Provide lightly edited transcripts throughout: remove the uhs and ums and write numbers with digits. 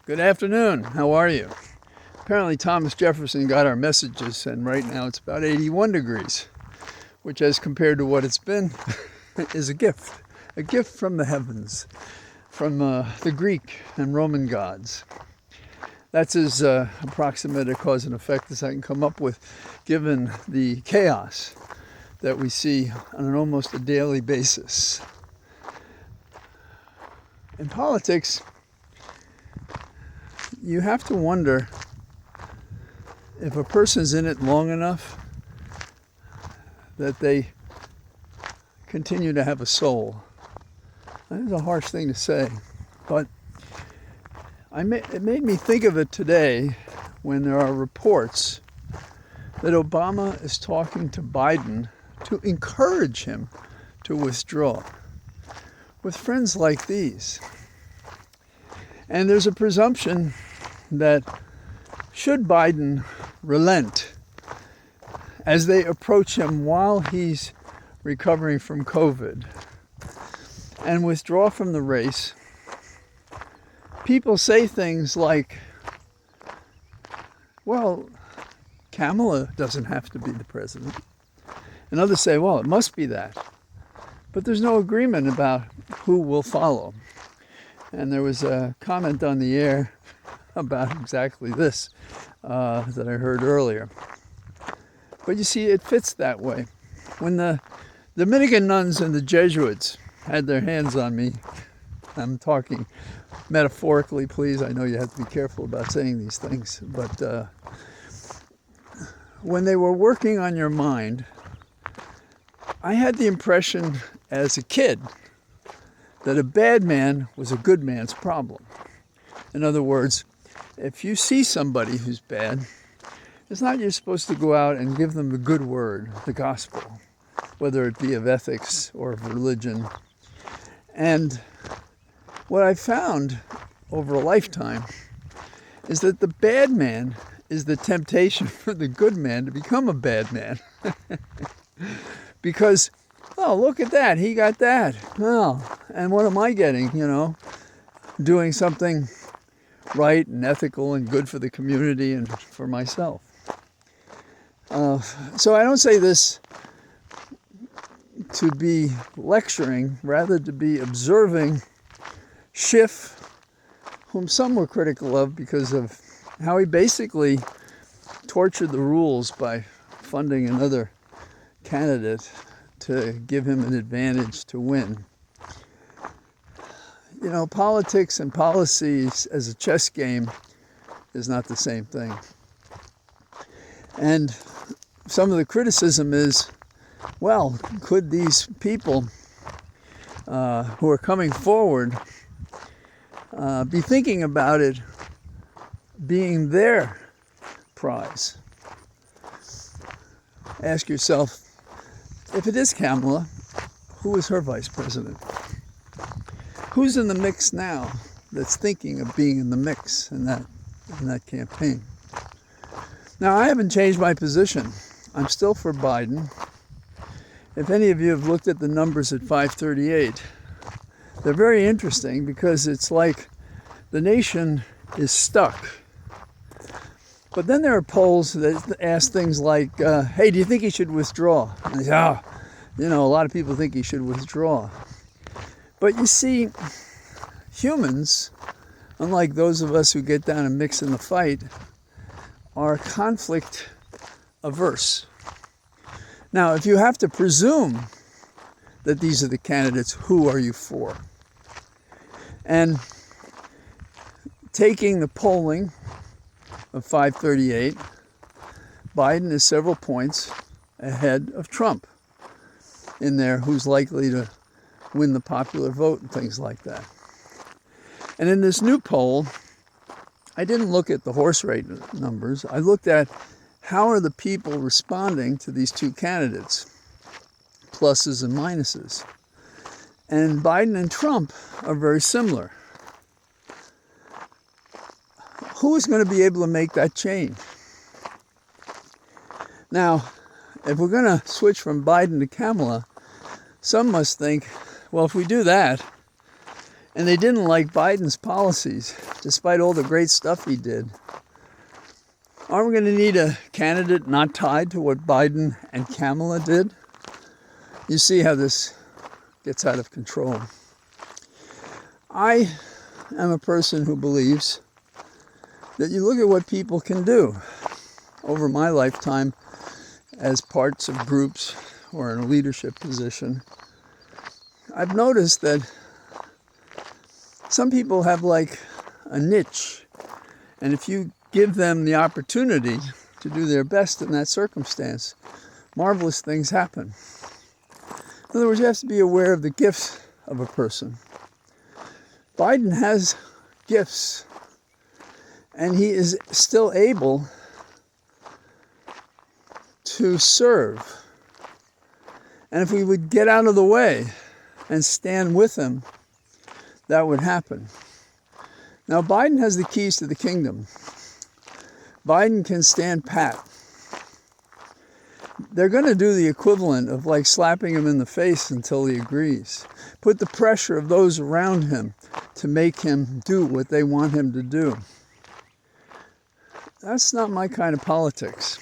Good afternoon. How are you? Apparently Thomas Jefferson got our messages, and right now it's about 81 degrees, which as compared to what it's been is a gift from the heavens, from the Greek and Roman gods. That's as approximate a cause and effect as I can come up with, given the chaos that we see on an almost a daily basis. In politics, you have to wonder if a person's in it long enough that they continue to have a soul. That is a harsh thing to say, but it made me think of it today when there are reports that Obama is talking to Biden to encourage him to withdraw with friends like these. And there's a presumption that should Biden relent as they approach him while he's recovering from COVID and withdraw from the race, people say things like, well, Kamala doesn't have to be the president. And others say, well, it must be that. But there's no agreement about who will follow. And there was a comment on the air about exactly this that I heard earlier. But you see, it fits that way. When the Dominican nuns and the Jesuits had their hands on me, I'm talking metaphorically, please. I know you have to be careful about saying these things. But when they were working on your mind, I had the impression as a kid that a bad man was a good man's problem. In other words, if you see somebody who's bad, it's not you're supposed to go out and give them the good word, the gospel, whether it be of ethics or of religion. And what I found over a lifetime is that the bad man is the temptation for the good man to become a bad man. Because, oh, look at that, he got that. Oh, and what am I getting, doing something right and ethical and good for the community and for myself. So I don't say this to be lecturing, rather to be observing Schiff, whom some were critical of because of how he basically tortured the rules by funding another candidate to give him an advantage to win. Politics and policies as a chess game is not the same thing. And some of the criticism is, well, could these people who are coming forward be thinking about it being their prize? Ask yourself, if it is Kamala, who is her vice president? Who's in the mix now that's thinking of being in the mix in that campaign? Now, I haven't changed my position. I'm still for Biden. If any of you have looked at the numbers at 538, they're very interesting because it's like the nation is stuck. But then there are polls that ask things like, hey, do you think he should withdraw? And they say, a lot of people think he should withdraw. But you see, humans, unlike those of us who get down and mix in the fight, are conflict averse. Now, if you have to presume that these are the candidates, who are you for? And taking the polling of 538, Biden is several points ahead of Trump in there, who's likely to win the popular vote and things like that. And in this new poll, I didn't look at the horse rate numbers. I looked at how are the people responding to these two candidates, pluses and minuses. And Biden and Trump are very similar. Who is going to be able to make that change? Now, if we're going to switch from Biden to Kamala, some must think, well, if we do that, And they didn't like Biden's policies, despite all the great stuff he did. Aren't we going to need a candidate not tied to what Biden and Kamala did? You see how this gets out of control. I am a person who believes that you look at what people can do. Over my lifetime, as parts of groups or in a leadership position, I've noticed that some people have like a niche, and if you give them the opportunity to do their best in that circumstance, marvelous things happen. In other words, you have to be aware of the gifts of a person. Biden has gifts, and he is still able to serve. And if we would get out of the way and stand with him, that would happen. Now, Biden has the keys to the kingdom. Biden can stand pat. They're going to do the equivalent of like slapping him in the face until he agrees. Put the pressure of those around him to make him do what they want him to do. That's not my kind of politics.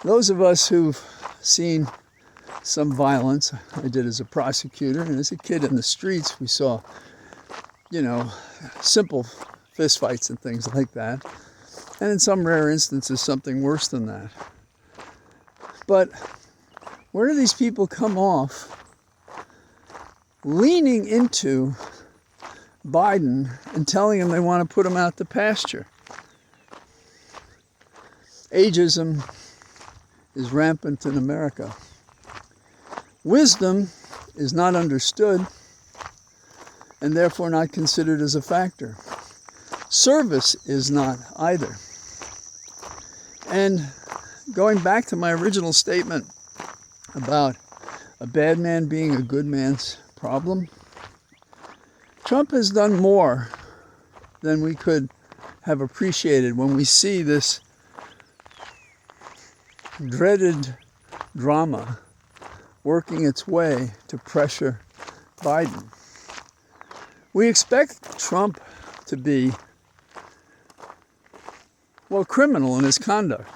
Those of us who've seen some violence, I did as a prosecutor, and as a kid in the streets, we saw, simple fistfights and things like that. And in some rare instances, something worse than that. But where do these people come off leaning into Biden and telling him they want to put him out to pasture? Ageism is rampant in America. Wisdom is not understood and therefore not considered as a factor. Service is not either. And going back to my original statement about a bad man being a good man's problem, Trump has done more than we could have appreciated when we see this dreaded drama working its way to pressure Biden. We expect Trump to be, criminal in his conduct,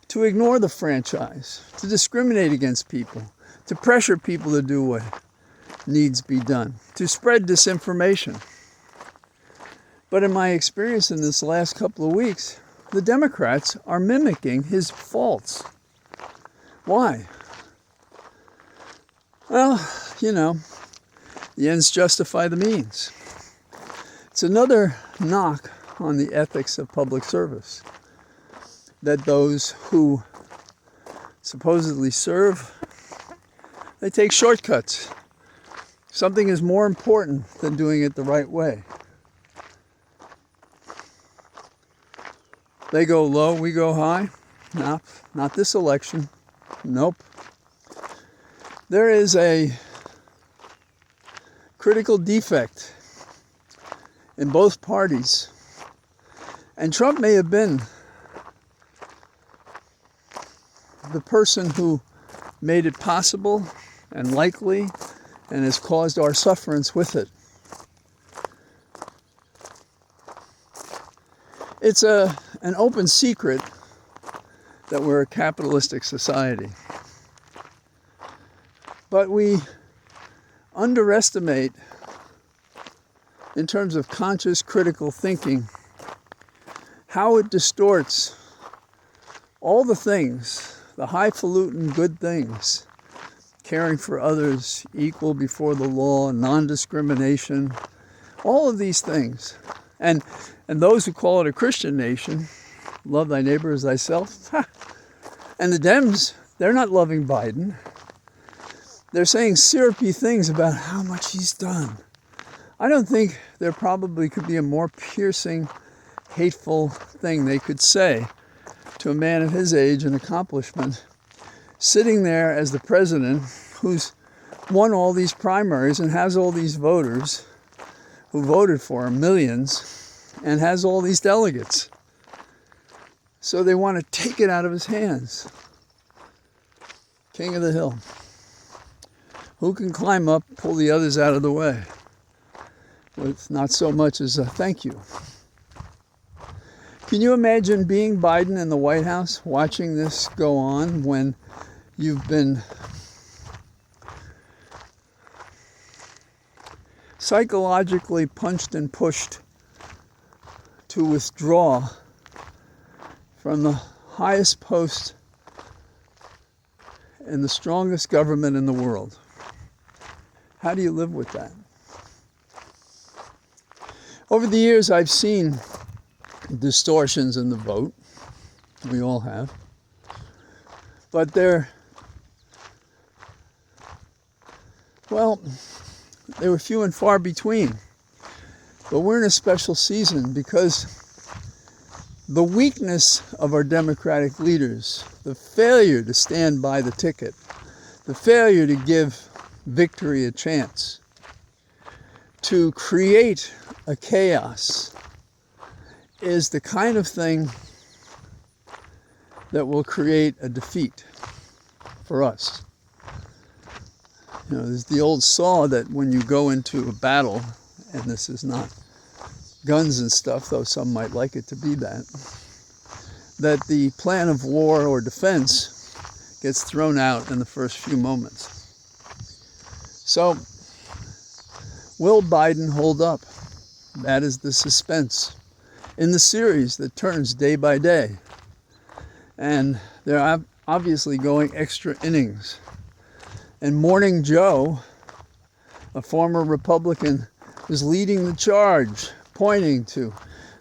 to ignore the franchise, to discriminate against people, to pressure people to do what needs be done, to spread disinformation. But in my experience in this last couple of weeks, the Democrats are mimicking his faults. Why? Well, the ends justify the means. It's another knock on the ethics of public service, that those who supposedly serve, they take shortcuts. Something is more important than doing it the right way. They go low, we go high. No, not this election. Nope. There is a critical defect in both parties. And Trump may have been the person who made it possible and likely and has caused our sufferance with it. It's an open secret that we're a capitalistic society. But we underestimate, in terms of conscious critical thinking, how it distorts all the things, the highfalutin good things, caring for others, equal before the law, non-discrimination, all of these things. And those who call it a Christian nation, love thy neighbor as thyself. And the Dems, they're not loving Biden. They're saying syrupy things about how much he's done. I don't think there probably could be a more piercing, hateful thing they could say to a man of his age and accomplishment, sitting there as the president who's won all these primaries and has all these voters who voted for him, millions, and has all these delegates. So they want to take it out of his hands. King of the hill. Who can climb up, pull the others out of the way with not so much as a thank you? Can you imagine being Biden in the White House, watching this go on when you've been psychologically punched and pushed to withdraw from the highest post in the strongest government in the world? How do you live with that? Over the years, I've seen distortions in the vote. We all have. But they were few and far between. But we're in a special season because the weakness of our Democratic leaders, the failure to stand by the ticket, the failure to give victory a chance, to create a chaos, is the kind of thing that will create a defeat for us. You know, there's the old saw that when you go into a battle, and this is not guns and stuff, though some might like it to be that the plan of war or defense gets thrown out in the first few moments. So, will Biden hold up? That is the suspense in the series that turns day by day. And they're obviously going extra innings. And Morning Joe, a former Republican, is leading the charge, pointing to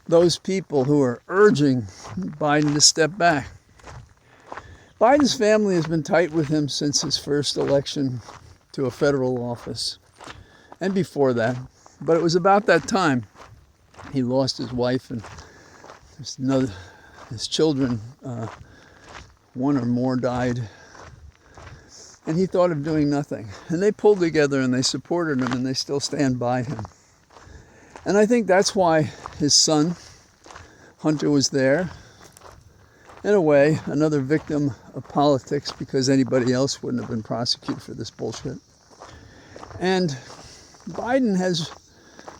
those people who are urging Biden to step back. Biden's family has been tight with him since his first election to a federal office, and before that. But it was about that time he lost his wife and his children, one or more died. And he thought of doing nothing. And they pulled together and they supported him and they still stand by him. And I think that's why his son, Hunter, was there. In a way, another victim of politics because anybody else wouldn't have been prosecuted for this bullshit. And Biden has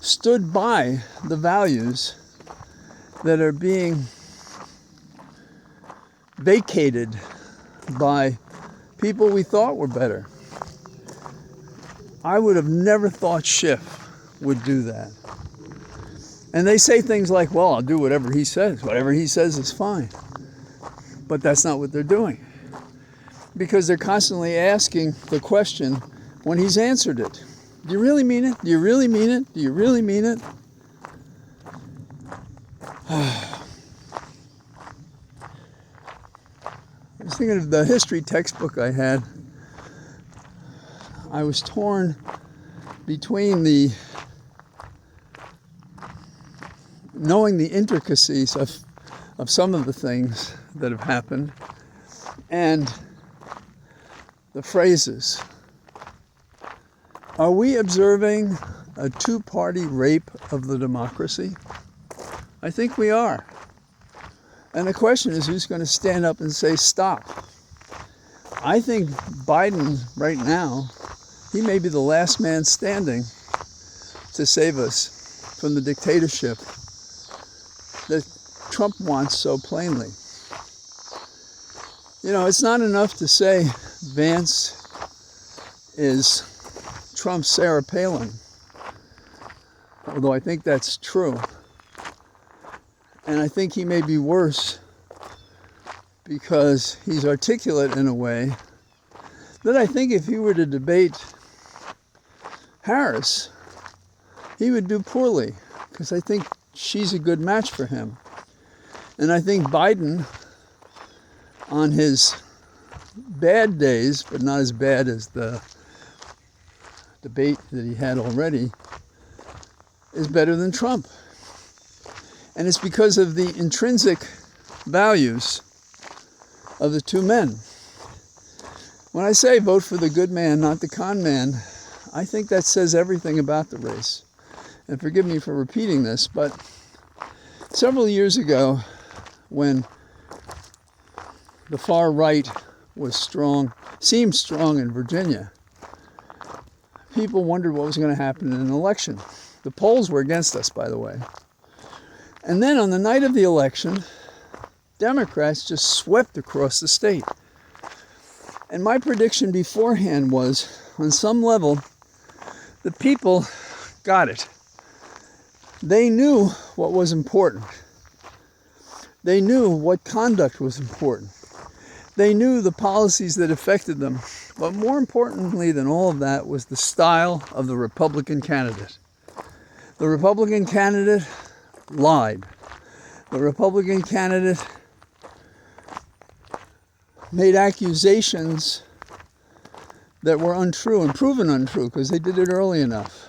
stood by the values that are being vacated by people we thought were better. I would have never thought Schiff would do that. And they say things like, well, I'll do whatever he says. Whatever he says is fine. But that's not what they're doing. Because they're constantly asking the question when he's answered it. Do you really mean it? Do you really mean it? Do you really mean it? I was thinking of the history textbook I had. I was torn between knowing the intricacies of some of the things that have happened and the phrases. Are we observing a two-party rape of the democracy? I think we are. And the question is, who's going to stand up and say stop? I think Biden right now, he may be the last man standing to save us from the dictatorship that Trump wants so plainly. You know, it's not enough to say Vance is Trump's Sarah Palin, although I think that's true. And I think he may be worse because he's articulate in a way that I think if he were to debate Harris, he would do poorly because I think she's a good match for him. And I think Biden, on his bad days, but not as bad as the debate that he had already, is better than Trump. And it's because of the intrinsic values of the two men. When I say vote for the good man, not the con man, I think that says everything about the race. And forgive me for repeating this, but several years ago, when the far right was strong, seemed strong in Virginia, people wondered what was going to happen in an election. The polls were against us, by the way. And then on the night of the election, Democrats just swept across the state. And my prediction beforehand was, on some level, the people got it. They knew what was important. They knew what conduct was important. They knew the policies that affected them. But more importantly than all of that was the style of the Republican candidate. The Republican candidate lied. The Republican candidate made accusations that were untrue and proven untrue because they did it early enough.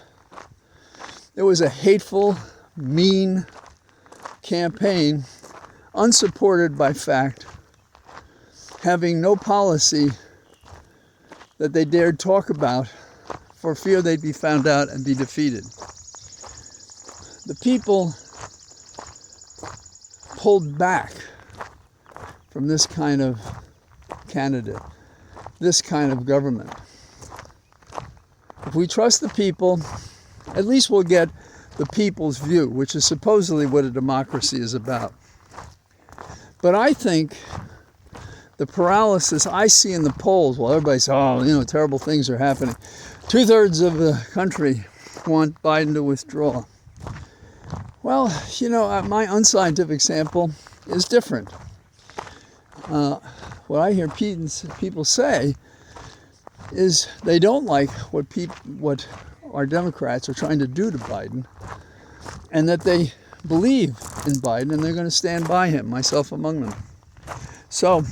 It was a hateful, mean campaign, unsupported by fact, having no policy that they dared talk about for fear they'd be found out and be defeated. The people pulled back from this kind of candidate, this kind of government. If we trust the people, at least we'll get the people's view, which is supposedly what a democracy is about. But I think the paralysis I see in the polls, while everybody says, oh, terrible things are happening. 2/3 of the country want Biden to withdraw. Well, my unscientific sample is different. What I hear people say is they don't like what our Democrats are trying to do to Biden, and that they believe in Biden and they're going to stand by him, myself among them. So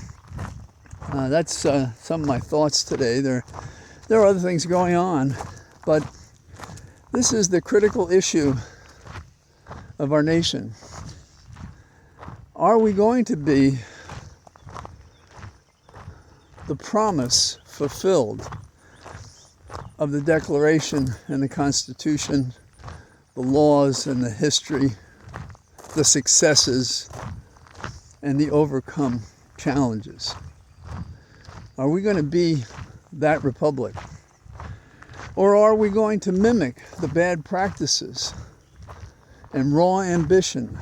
that's some of my thoughts today. There are other things going on, but this is the critical issue of our nation. Are we going to be the promise fulfilled of the Declaration and the Constitution, the laws and the history, the successes and the overcome challenges? Are we going to be that republic? Or are we going to mimic the bad practices and raw ambition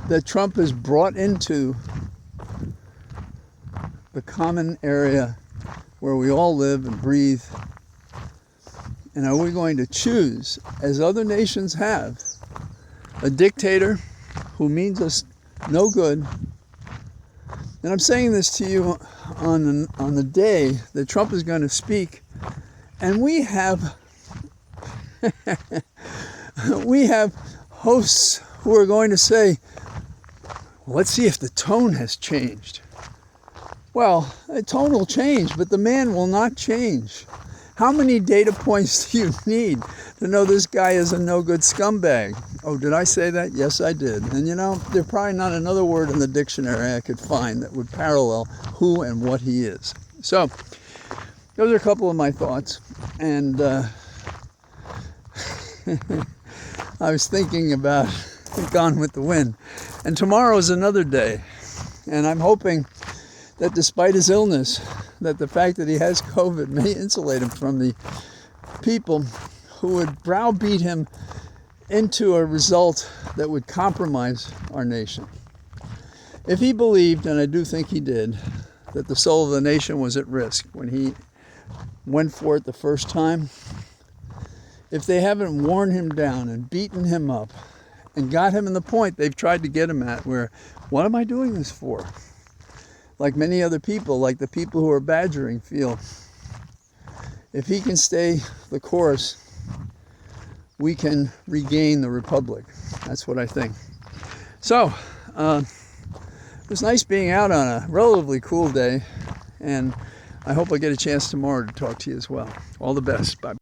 that Trump has brought into the common area where we all live and breathe? And are we going to choose, as other nations have, a dictator who means us no good? And I'm saying this to you on the day that Trump is going to speak, and we have hosts who are going to say, let's see if the tone has changed. Well, the tone will change, but the man will not change. How many data points do you need to know this guy is a no-good scumbag? Oh, did I say that? Yes, I did. And there's probably not another word in the dictionary I could find that would parallel who and what he is. So, those are a couple of my thoughts. And I was thinking about Gone with the Wind. And tomorrow is another day. And I'm hoping that despite his illness, that the fact that he has COVID may insulate him from the people who would browbeat him into a result that would compromise our nation. If he believed, and I do think he did, that the soul of the nation was at risk when he went for it the first time, if they haven't worn him down and beaten him up and got him in the point they've tried to get him at, where, what am I doing this for? Like many other people, like the people who are badgering feel, if he can stay the course, we can regain the republic. That's what I think. So, it was nice being out on a relatively cool day, and I hope I get a chance tomorrow to talk to you as well. All the best. Bye.